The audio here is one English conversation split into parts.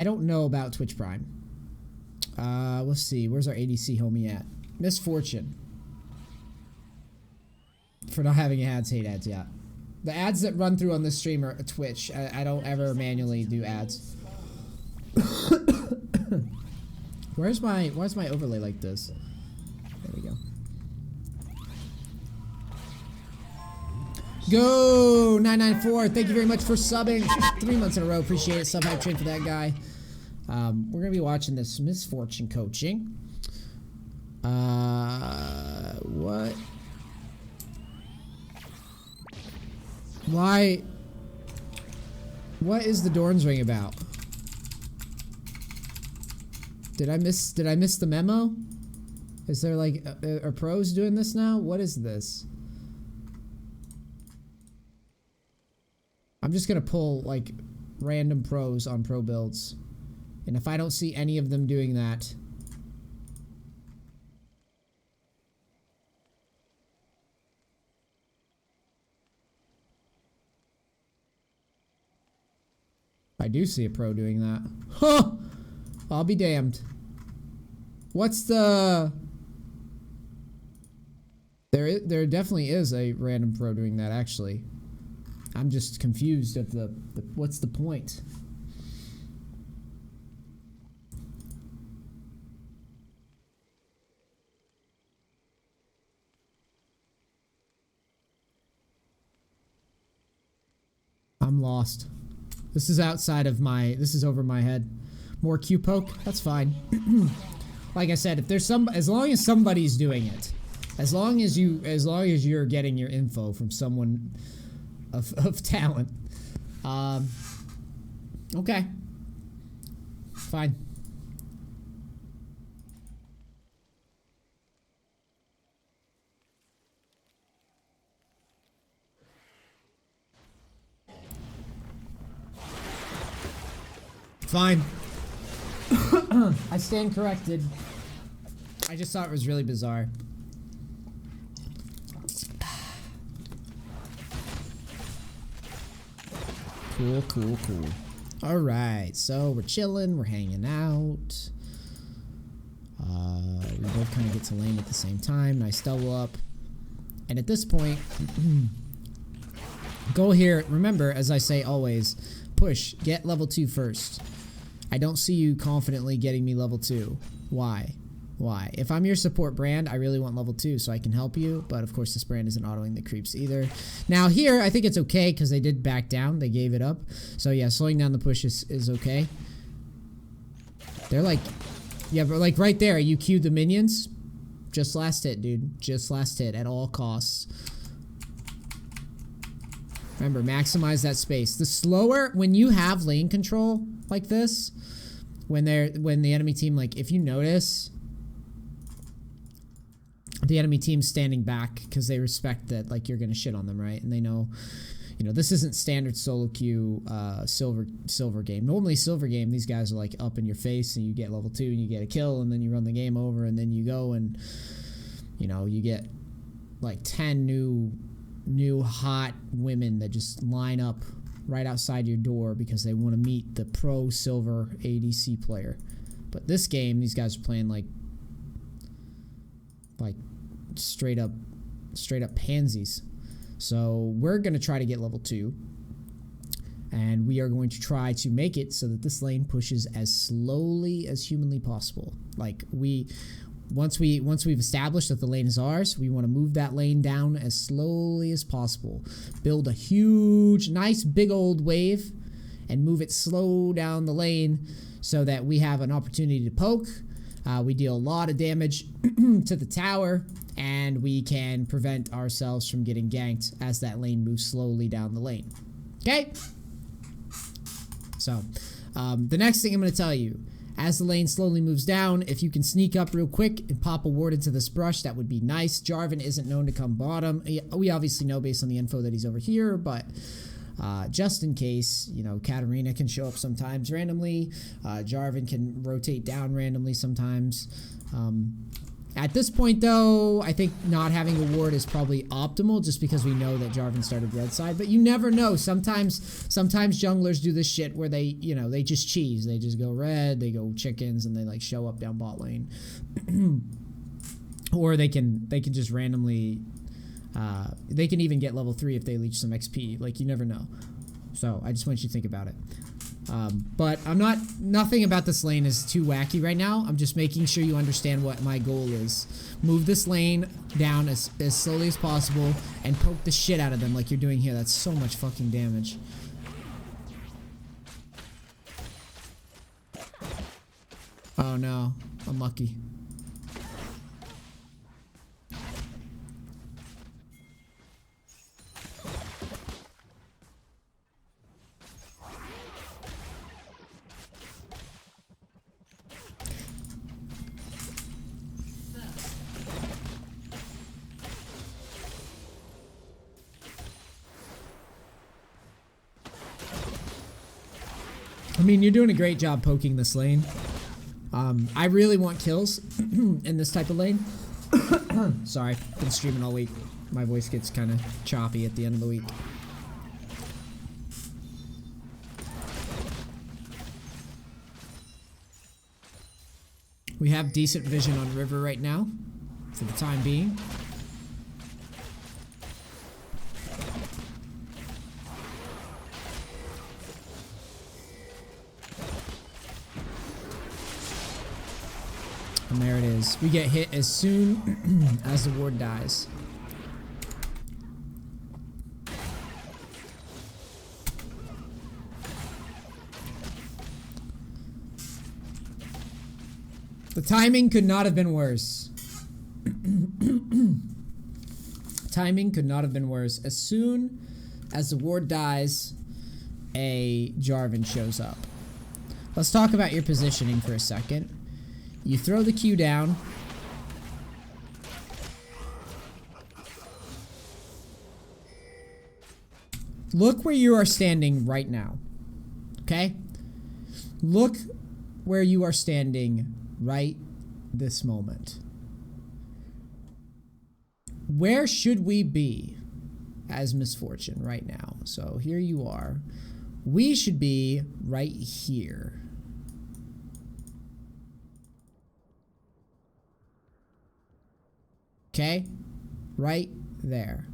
I don't know about Twitch Prime. Let's see. Where's our ADC homie at? Misfortune. For not having ads, hate ads, yeah. The ads that run through on this stream are Twitch. I don't ever manually do ads. Where's my overlay like this? There we go. Go 994. Thank you very much for subbing 3 months in a row. Appreciate it. Sub hype train for that guy. We're gonna be watching this Misfortune coaching. What? Why? What is the Dorn's ring about? Did I miss the memo? Is there like are pros doing this now? What is this? I'm just gonna pull like random pros on pro builds, and if I don't see any of them doing that, I do see a pro doing that. Huh! I'll be damned. What's the... There definitely is a random pro doing that, actually. I'm just confused at the what's the point? I'm lost. This is outside of my... This is over my head. More Q poke? That's fine. Like I said, if there's some... As long as somebody's doing it. As long as you're getting your info from someone of talent. Okay. Fine. Fine. I stand corrected. I just thought it was really bizarre. Cool, cool, cool. Alright, so we're chilling, we're hanging out. We both kind of get to lane at the same time. Nice double up. And at this point, goal here, remember, as I say always, push, get level 2 first. I don't see you confidently getting me level 2. Why? Why? If I'm your support brand, I really want level 2 so I can help you, but of course this brand isn't autoing the creeps either. Now here, I think it's okay because they did back down. They gave it up. So yeah, slowing down the push is okay. They're like, yeah, but like right there, you queued the minions. Just last hit, dude. Just last hit at all costs. Remember, maximize that space. The slower, when you have lane control like this, when the enemy team, like if you notice, the enemy team's standing back because they respect that like you're gonna shit on them, right? And they know, you know, this isn't standard solo queue silver game. Normally silver game, these guys are like up in your face and you get level 2 and you get a kill and then you run the game over and then you go and, you know, you get like 10 new hot women that just line up right outside your door because they want to meet the pro silver ADC player. But this game, these guys are playing like straight up pansies. So we're going to try to get level 2. And we are going to try to make it so that this lane pushes as slowly as humanly possible. Like once we've established that the lane is ours, we want to move that lane down as slowly as possible. Build a huge, nice big old wave and move it slow down the lane so that we have an opportunity to poke. We deal a lot of damage to the tower and we can prevent ourselves from getting ganked as that lane moves slowly down the lane. Okay? So, the next thing I'm going to tell you, as the lane slowly moves down, if you can sneak up real quick and pop a ward into this brush, that would be nice. Jarvan isn't known to come bottom. We obviously know based on the info that he's over here, but just in case, you know, Katarina can show up sometimes randomly. Jarvan can rotate down randomly sometimes. At this point, though, I think not having a ward is probably optimal just because we know that Jarvan started red side. But you never know. Sometimes junglers do this shit where they, you know, they just cheese. They just go red, they go chickens, and they like show up down bot lane. Or they can just randomly, they can even get level 3 if they leech some XP. Like, you never know. So I just want you to think about it. But nothing about this lane is too wacky right now. I'm just making sure you understand what my goal is. Move this lane down as slowly as possible and poke the shit out of them like you're doing here. That's so much fucking damage. Oh no, unlucky. I mean, you're doing a great job poking this lane. I really want kills in this type of lane. Sorry, been streaming all week. My voice gets kind of choppy at the end of the week. We have decent vision on river right now, for the time being. And there it is. We get hit as soon as the ward dies. The timing could not have been worse. Timing could not have been worse. As soon as the ward dies, a Jarvan shows up. Let's talk about your positioning for a second. You throw the Q down. Look where you are standing right now. Okay? Look where you are standing right this moment. Where should we be as Misfortune right now? So here you are. We should be right here. Okay? Right there.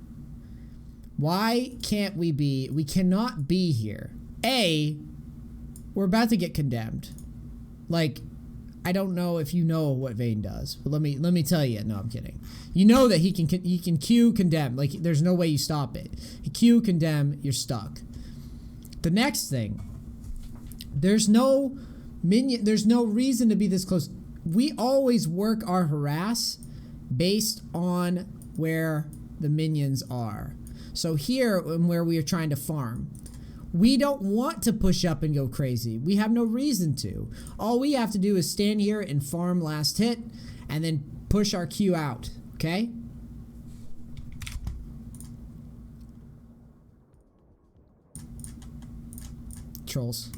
Why can't we be? We cannot be here. A, we're about to get condemned. Like, I don't know if you know what Vayne does, but let me tell you. No, I'm kidding. You know that he can Q condemn. Like, there's no way you stop it. He Q condemn, you're stuck. The next thing, there's no reason to be this close. We always work our harass based on where the minions are. So here, where we are trying to farm, we don't want to push up and go crazy. We have no reason to. All we have to do is stand here and farm last hit and then push our Q out, okay? Trolls.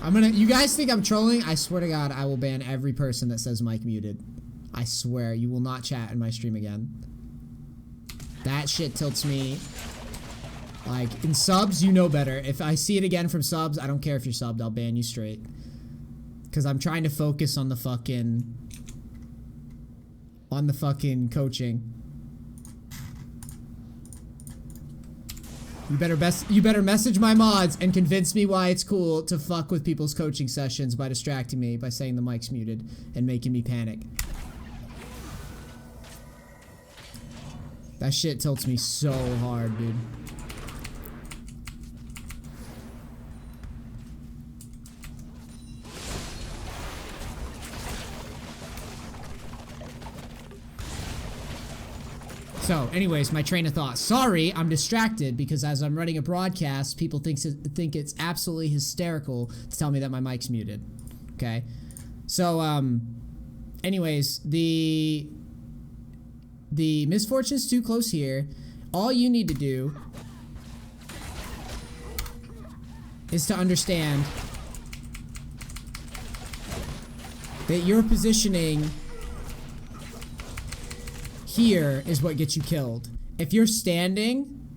You guys think I'm trolling? I swear to God, I will ban every person that says mic muted. I swear, you will not chat in my stream again. That shit tilts me. Like, in subs, you know better. If I see it again from subs, I don't care if you're subbed, I'll ban you straight. Because I'm trying to focus on the fucking coaching. You better message my mods and convince me why it's cool to fuck with people's coaching sessions by distracting me by saying the mic's muted and making me panic. That shit tilts me so hard, dude. So, anyways, my train of thought. Sorry, I'm distracted because as I'm running a broadcast, people think it's absolutely hysterical to tell me that my mic's muted. Okay? So, anyways, the Misfortune's too close here. All you need to do is to understand that your positioning here is what gets you killed. If you're standing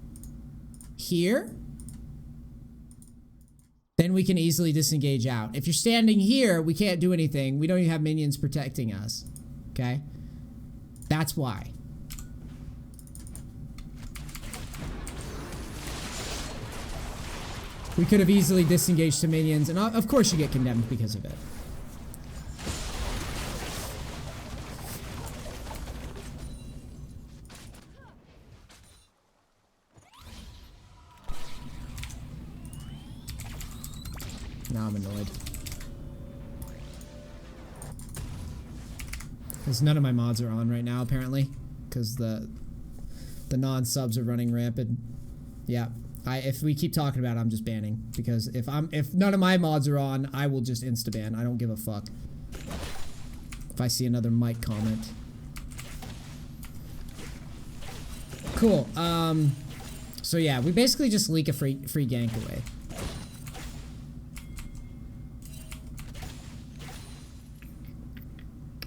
here, then we can easily disengage out. If you're standing here, we can't do anything. We don't even have minions protecting us. Okay? That's why. We could have easily disengaged to minions, and of course you get condemned because of it. Now I'm annoyed. Because none of my mods are on right now, apparently. Because the non-subs are running rampant. Yeah. If we keep talking about it, I'm just banning. Because if none of my mods are on, I will just insta-ban. I don't give a fuck. If I see another Mike comment. Cool. So yeah, we basically just leak a free gank away.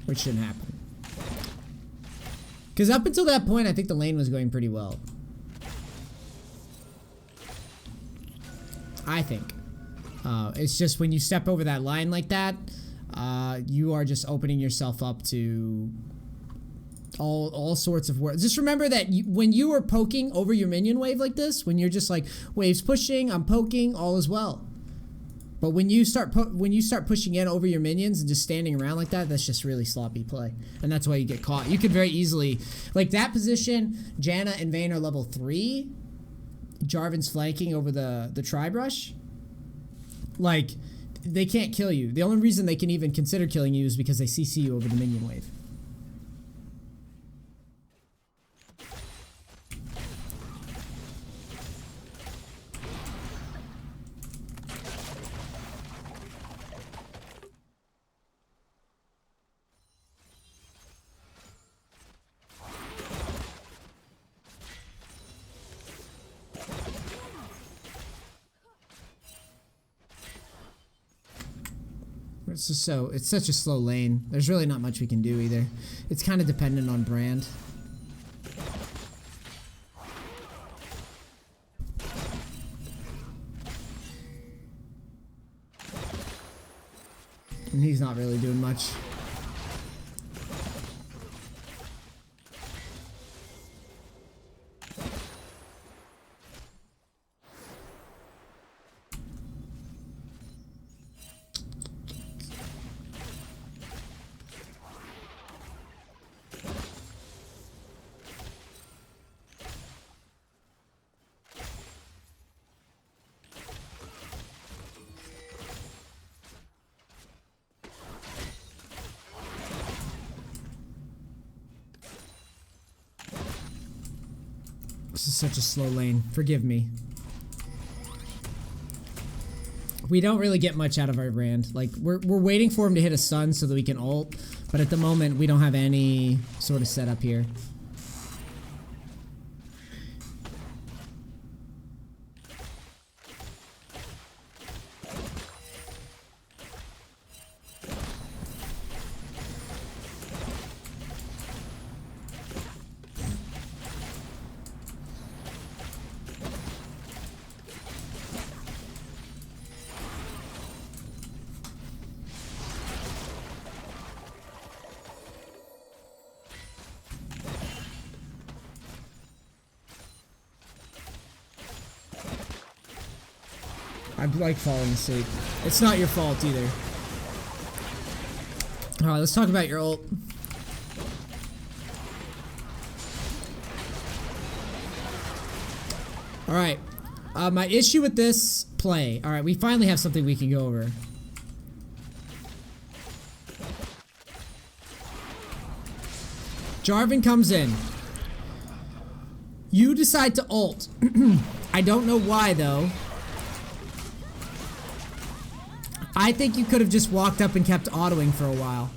Which shouldn't happen. Because up until that point, I think the lane was going pretty well. I think. It's just when you step over that line like that, you are just opening yourself up to all sorts of words. Just remember that when you are poking over your minion wave like this, when you're just like, waves pushing, I'm poking, all is well. But when you start pushing in over your minions and just standing around like that, that's just really sloppy play. And that's why you get caught. You could very easily, like that position, Janna and Vayne are level 3. Jarvan's flanking over the tri-brush. Like, they can't kill you. The only reason they can even consider killing you is because they CC you over the minion wave. It's such a slow lane. There's really not much we can do either. It's kind of dependent on brand. And he's not really doing much. This is such a slow lane. Forgive me. We don't really get much out of our brand. Like, we're waiting for him to hit a stun so that we can ult, but at the moment, we don't have any sort of setup here. I like falling asleep. It's not your fault either. Alright, let's talk about your ult. Alright. My issue with this play. Alright, we finally have something we can go over. Jarvan comes in. You decide to ult. I don't know why though. I think you could have just walked up and kept autoing for a while.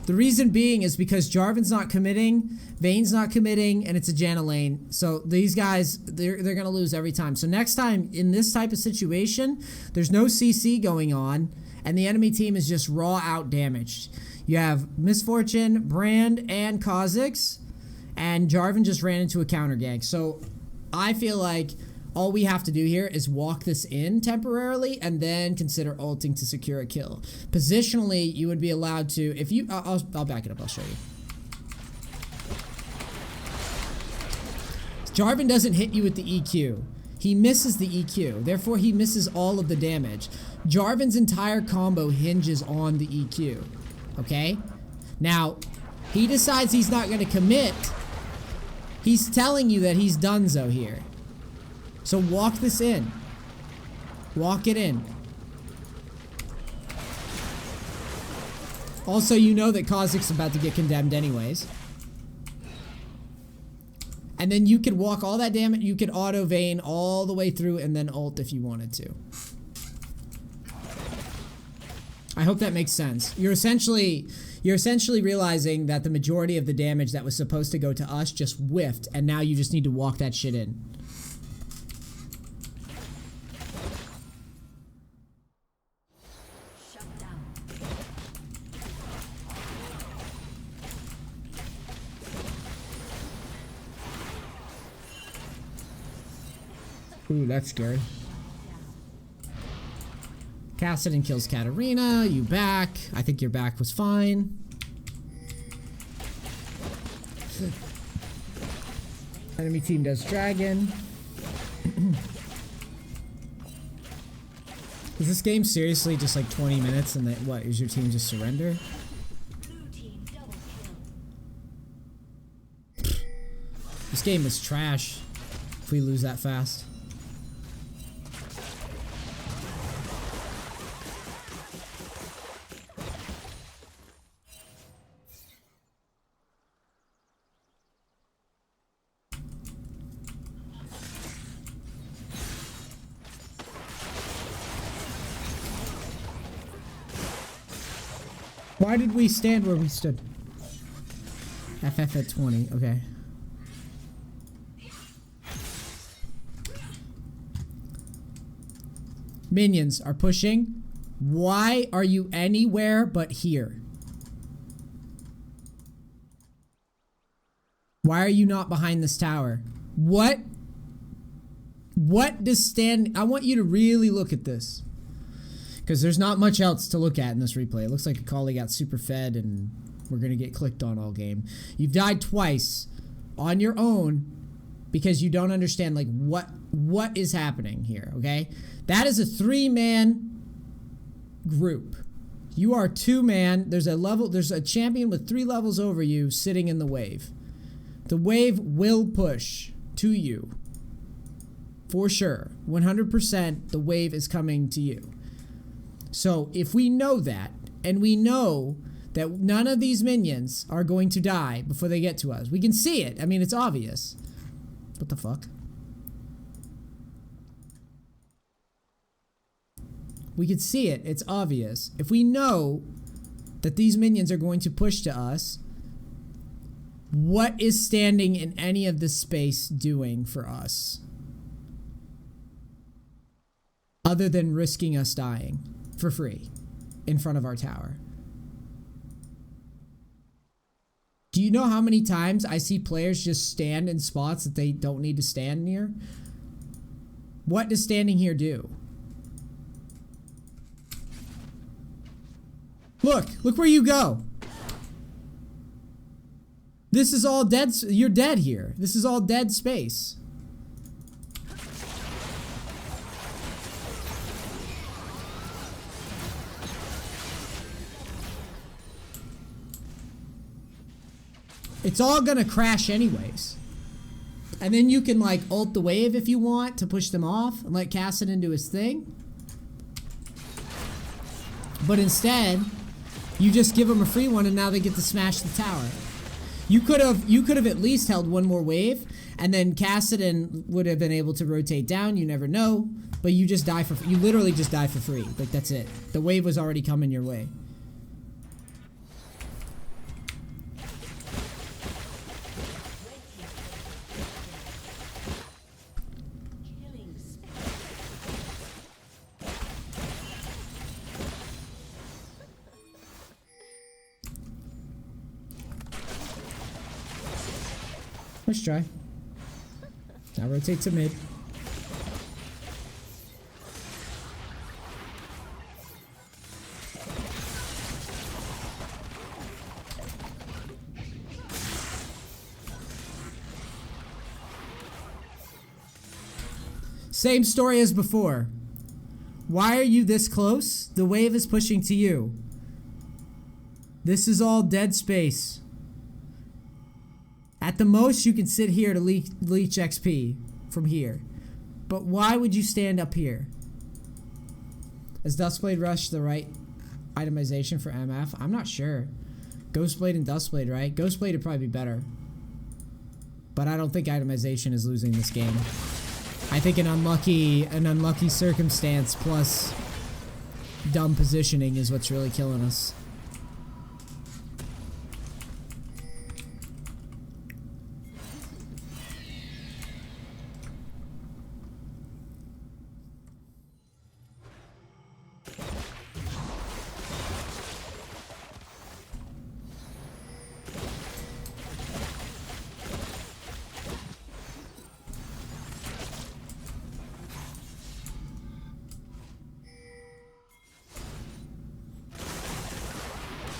The reason being is because Jarvan's not committing, Vayne's not committing, and it's a Janna lane. So these guys, they're going to lose every time. So next time, in this type of situation, there's no CC going on, and the enemy team is just raw out damaged. You have Misfortune, Brand, and Kha'Zix, and Jarvan just ran into a counter gank. So I feel like all we have to do here is walk this in temporarily and then consider ulting to secure a kill. Positionally, you would be allowed to, if you, I'll back it up, I'll show you. Jarvan doesn't hit you with the EQ. He misses the EQ. Therefore, he misses all of the damage. Jarvan's entire combo hinges on the EQ. Okay? Now, he decides he's not going to commit. He's telling you that he's donezo here. So walk this in. Walk it in. Also, you know that Kha'Zix is about to get condemned anyways. And then you could walk all that damage. You could auto Vayne all the way through and then ult if you wanted to. I hope that makes sense. You're essentially realizing that the majority of the damage that was supposed to go to us just whiffed, and now you just need to walk that shit in. Ooh, that's scary. Kassadin kills Katarina. You back. I think your back was fine. Enemy team does dragon. Is this game seriously just like 20 minutes and then what? Is your team just surrender? This game is trash if we lose that fast. Why did we stand where we stood? FF at 20, okay. Minions are pushing. Why are you anywhere but here? Why are you not behind this tower? What does stand... I want you to really look at this. Because there's not much else to look at in this replay. It looks like Akali got super fed and we're going to get clicked on all game. You've died twice on your own because you don't understand like what is happening here, okay? That is a 3-man group. You are 2-man. There's a champion with 3 levels over you sitting in the wave. The wave will push to you. For sure. 100% the wave is coming to you. So if we know that, and we know that none of these minions are going to die before they get to us, we can see it. I mean, it's obvious. What the fuck? We can see it. It's obvious. If we know that these minions are going to push to us, what is standing in any of this space doing for us? Other than risking us dying for free in front of our tower. Do you know how many times I see players just stand in spots that they don't need to stand near? What does standing here do? Look where you go. This is all dead. You're dead here. This is all dead space. It's all gonna crash anyways. And then you can like ult the wave if you want to push them off and let Kassadin do his thing. But instead, you just give them a free one and now they get to smash the tower. You could have at least held one more wave and then Kassadin would have been able to rotate down, you never know. But you just die you literally just die for free. Like that's it. The wave was already coming your way. Let's try. Now rotate to mid. Same story as before. Why are you this close? The wave is pushing to you. This is all dead space. At the most, you can sit here to leech XP from here. But why would you stand up here? Is Duskblade Rush the right itemization for MF? I'm not sure. Ghostblade and Duskblade, right? Ghostblade would probably be better. But I don't think itemization is losing this game. I think an unlucky circumstance plus dumb positioning is what's really killing us.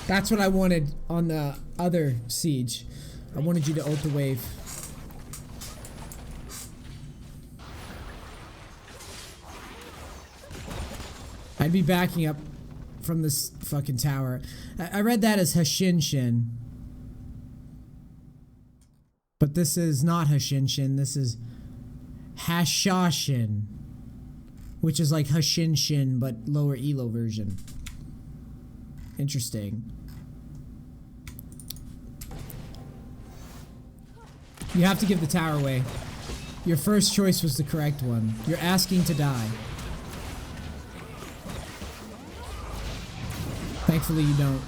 That's what I wanted on the other siege. I wanted you to ult the wave. I'd be backing up from this fucking tower. I read that as Hashinshin. But this is not Hashinshin. This is Hashashin. Which is like Hashinshin, but lower elo version. Interesting. You have to give the tower away. Your first choice was the correct one. You're asking to die. Thankfully you don't.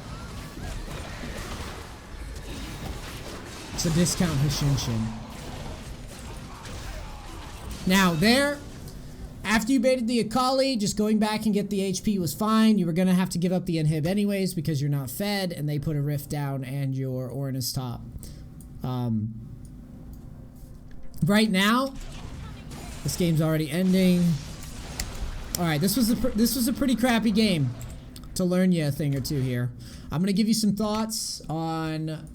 It's a discount Hashinshin. Now there, after you baited the Akali, just going back and get the HP was fine. You were gonna have to give up the inhib anyways because you're not fed and they put a rift down and your Ornn is top. Right now, this game's already ending. All right, this was a pretty crappy game to learn you a thing or two here. I'm gonna give you some thoughts on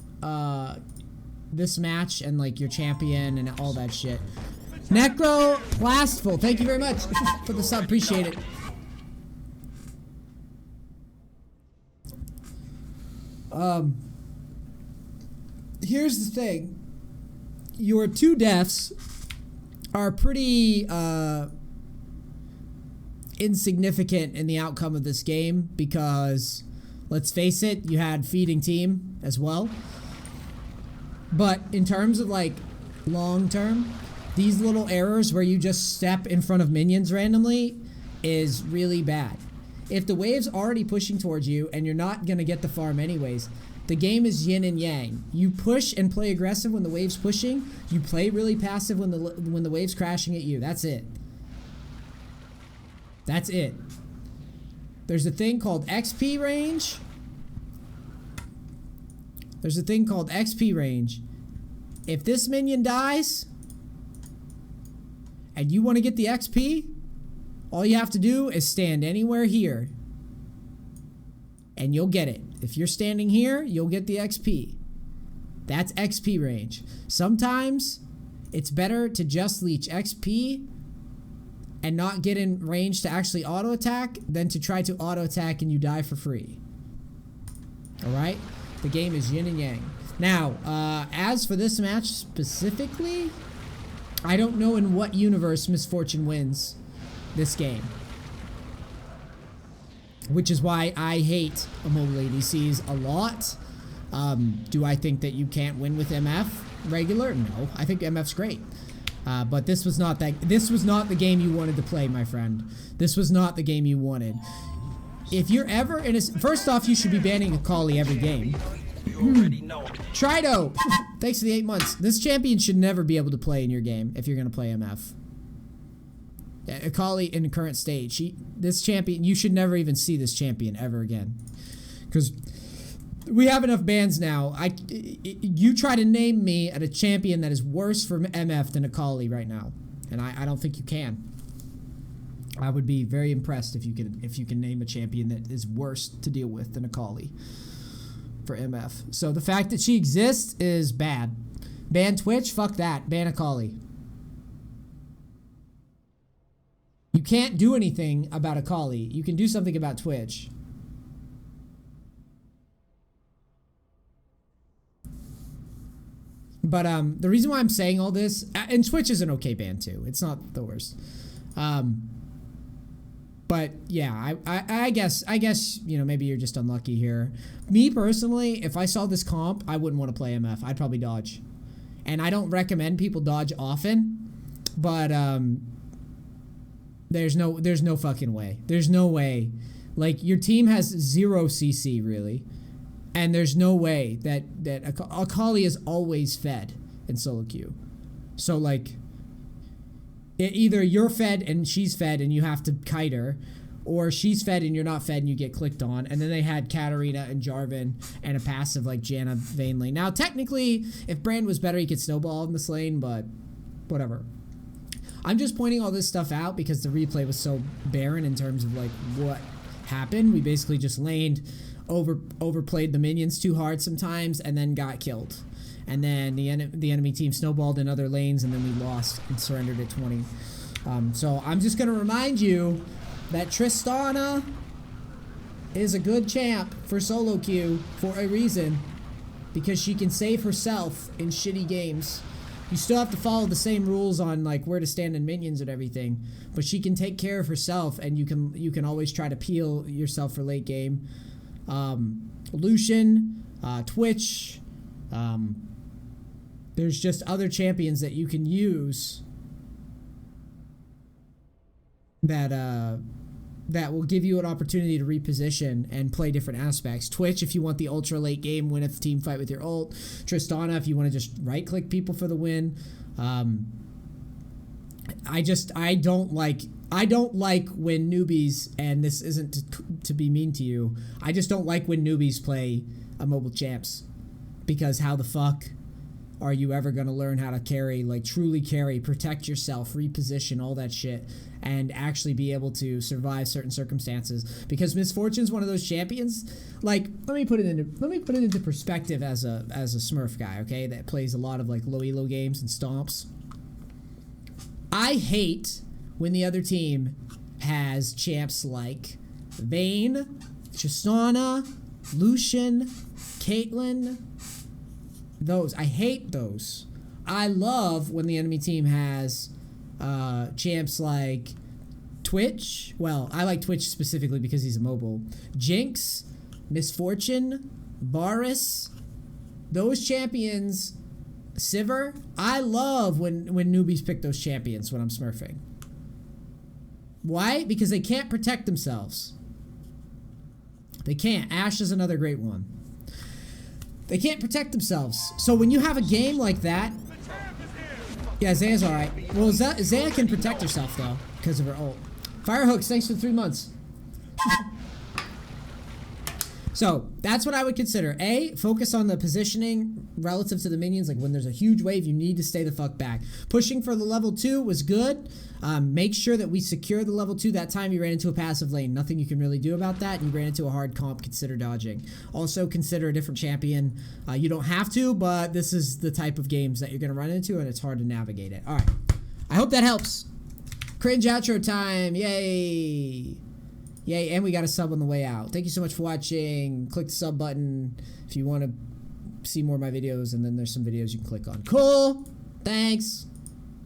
this match and like your champion and all that shit. Necro Plastful, thank you very much for the sub, appreciate it. Here's the thing. Your 2 deaths are pretty insignificant in the outcome of this game because, let's face it, you had feeding team as well. But in terms of like long term, these little errors where you just step in front of minions randomly is really bad. If the wave's already pushing towards you and you're not gonna get the farm anyways, the game is yin and yang. You push and play aggressive when the wave's pushing. You play really passive when the wave's crashing at you. That's it. That's it. There's a thing called XP range. There's a thing called XP range. If this minion dies and you want to get the XP, all you have to do is stand anywhere here and you'll get it. If you're standing here, you'll get the XP. That's XP range. Sometimes it's better to just leech XP and not get in range to actually auto attack than to try to auto attack and you die for free. Alright? The game is yin and yang. Now, as for this match specifically, I don't know in what universe Misfortune wins this game. Which is why I hate Immobile ADCs a lot. Do I think that you can't win with MF regular? No, I think MF's great. But this was not the game you wanted to play, my friend. This was not the game you wanted. If you're ever in a... First off, you should be banning Akali every game. Trido! Thanks for the 8 months. This champion should never be able to play in your game if you're going to play MF. Akali in the current state, this champion, you should never even see this champion ever again. Because We have enough bans now. You try to name me a champion that is worse for MF than Akali right now, and I don't think you can. I would be very impressed if you can name a champion that is worse to deal with than Akali for MF. So the fact that she exists is bad. Ban Twitch, fuck that. Ban Akali. You can't do anything about Akali. You can do something about Twitch. But the reason why I'm saying all this, and Twitch is an okay ban too. It's not the worst. But yeah, I guess you know, maybe you're just unlucky here. Me personally, if I saw this comp, I wouldn't want to play MF. I'd probably dodge. And I don't recommend people dodge often, but there's no fucking way. There's no way. Like, your team has 0 CC really. And there's no way that Akali is always fed in solo queue. So like, either you're fed and she's fed and you have to kite her, or she's fed and you're not fed and you get clicked on. And then they had Katarina and Jarvan and a passive like Janna Vayne lane. Now technically, if Brand was better, he could snowball in this lane, but whatever. I'm just pointing all this stuff out because the replay was so barren in terms of like what happened. We basically just laned, overplayed the minions too hard sometimes, and then got killed. And then the enemy team snowballed in other lanes, and then we lost and surrendered at 20. So I'm just going to remind you that Tristana is a good champ for solo queue for a reason, because she can save herself in shitty games. You still have to follow the same rules on like where to stand in minions and everything, but she can take care of herself, and you can always try to peel yourself for late game. Lucian, Twitch, there's just other champions that you can use that will give you an opportunity to reposition and play different aspects. Twitch, if you want the ultra late game win at the team fight with your ult. Tristana, if you want to just right click people for the win. I don't like when newbies, and this isn't to be mean to you, I just don't like when newbies play Immobile champs, because how the fuck are you ever going to learn how to carry, like truly carry, protect yourself, reposition, all that shit, and actually be able to survive certain circumstances? Because Miss Fortune's one of those champions. Like, let me put it into perspective as a Smurf guy, okay, that plays a lot of like low elo games and stomps. I hate when the other team has champs like Vayne, Tristana, Lucian, Caitlyn. Those, I hate those. I love when the enemy team has champs like Twitch. Well, I like Twitch specifically because he's Immobile. Jinx, Misfortune, Varus. Those champions, Sivir. I love when newbies pick those champions when I'm smurfing. Why? Because they can't protect themselves. They can't. Ashe is another great one. They can't protect themselves. So when you have a game like that... Yeah, Zaya's alright. Well, Zaya can protect herself, though, because of her ult. Firehooks, thanks for 3 months. So, that's what I would consider. A, focus on the positioning relative to the minions. Like, when there's a huge wave, you need to stay the fuck back. Pushing for the level 2 was good. Make sure that we secure the level 2. That time you ran into a passive lane. Nothing you can really do about that. You ran into a hard comp. Consider dodging. Also, consider a different champion. You don't have to, but this is the type of games that you're going to run into, and it's hard to navigate it. All right. I hope that helps. Cringe outro time. Yay. Yay, and we got a sub on the way out. Thank you so much for watching. Click the sub button if you want to see more of my videos, and then there's some videos you can click on. Cool. Thanks.